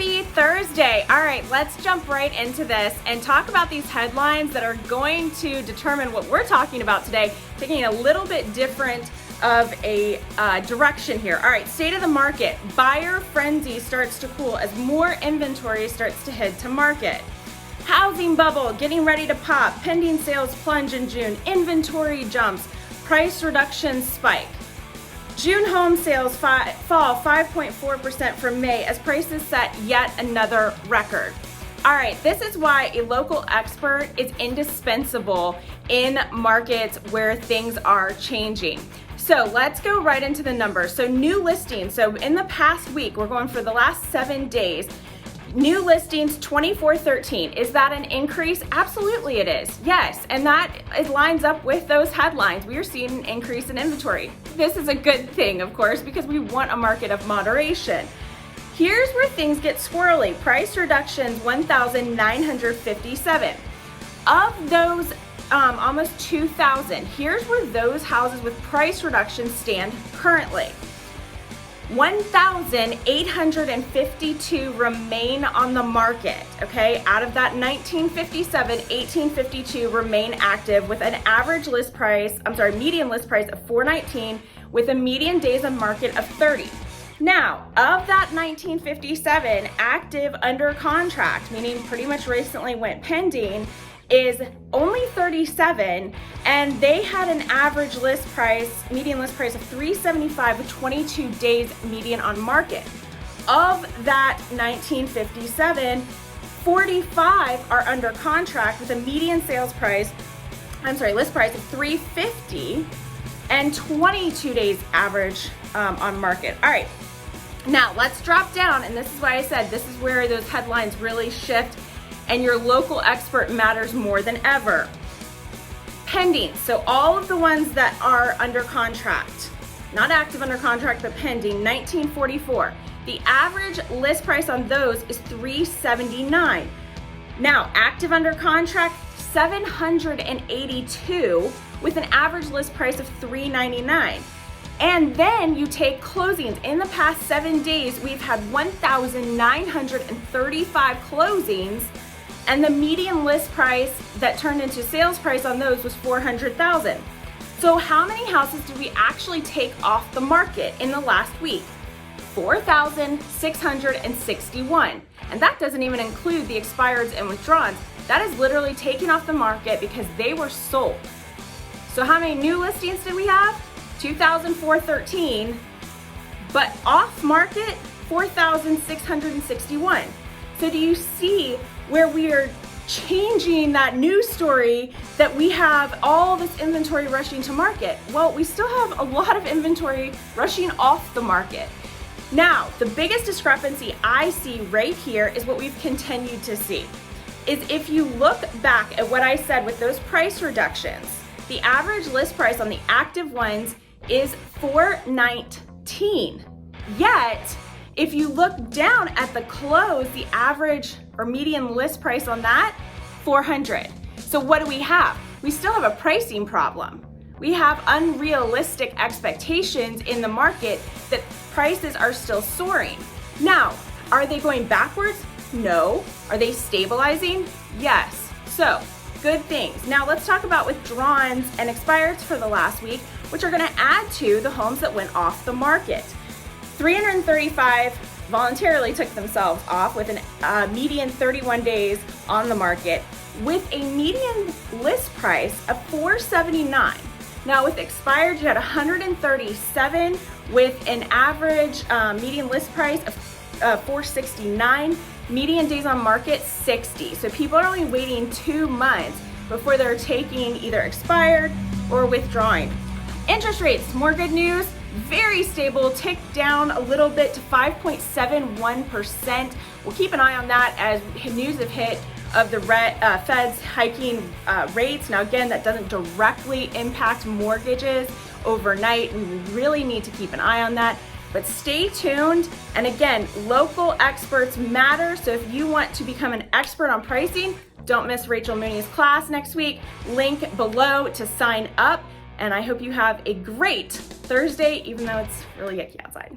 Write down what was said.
Happy Thursday. All right, let's jump right into this and talk about these headlines that are going to determine what we're talking about today, taking a little bit different of a direction here. All right, state of the market. Buyer frenzy starts to cool as more inventory starts to head to market. Housing bubble getting ready to pop. Pending sales plunge in June. Inventory jumps. Price reductions spike. June home sales fall 5.4% from May as prices set yet another record. All right, this is why a local expert is indispensable in markets where things are changing. So let's go right into the numbers. So new listings, so in the past week, we're going for the last 7 days, new listings 2413. Is that an increase? Absolutely it is. Yes, and that lines up with those headlines. We are seeing an increase in inventory. This is a good thing, of course, because we want a market of moderation. Here's where things get squirrely. Price reductions 1,957. Of those almost 2,000, here's where those houses with price reductions stand currently. 1,852 remain on the market, okay? Out of that 1957, 1852 remain active with an average median list price of 419 with a median days on market of 30. Now, of that 1957 active under contract, meaning pretty much recently went pending, is only 37, and they had an average median list price of 375 with 22 days median on market. Of that 1957, 45 are under contract with a median list price of 350 and 22 days average on market. All right, now let's drop down, and this is why I said this is where those headlines really shift and your local expert matters more than ever. Pending, so all of the ones that are under contract, not active under contract, but pending, 1944. The average list price on those is 379. Now, active under contract, 782 with an average list price of 399. And then you take closings. In the past 7 days, we've had 1,935 closings, and the median list price that turned into sales price on those was 400,000. So how many houses did we actually take off the market in the last week? 4,661. And that doesn't even include the expireds and withdrawals. That is literally taken off the market because they were sold. So how many new listings did we have? 2,413, but off market, 4,661. So do you see where we are changing that news story that we have all this inventory rushing to market? Well, we still have a lot of inventory rushing off the market. Now, the biggest discrepancy I see right here is what we've continued to see, is if you look back at what I said with those price reductions, the average list price on the active ones is 419. Yet, if you look down at the close, the average or median list price on that, 400. So what do we have? We still have a pricing problem. We have unrealistic expectations in the market that prices are still soaring. Now, are they going backwards? No. Are they stabilizing? Yes. So, good things. Now let's talk about withdrawals and expireds for the last week, which are gonna add to the homes that went off the market. 335 voluntarily took themselves off with a median 31 days on the market with a median list price of 479. Now with expired, you had 137 with an average median list price of 469, median days on market 60. So people are only waiting 2 months before they're taking either expired or withdrawing. Interest rates, more good news. Very stable, ticked down a little bit to 5.71%. We'll keep an eye on that as news have hit of the Fed's hiking rates. Now again, that doesn't directly impact mortgages overnight. We really need to keep an eye on that, but stay tuned. And again, local experts matter. So if you want to become an expert on pricing, don't miss Rachel Mooney's class next week. Link below to sign up. And I hope you have a great Thursday, even though it's really yucky outside.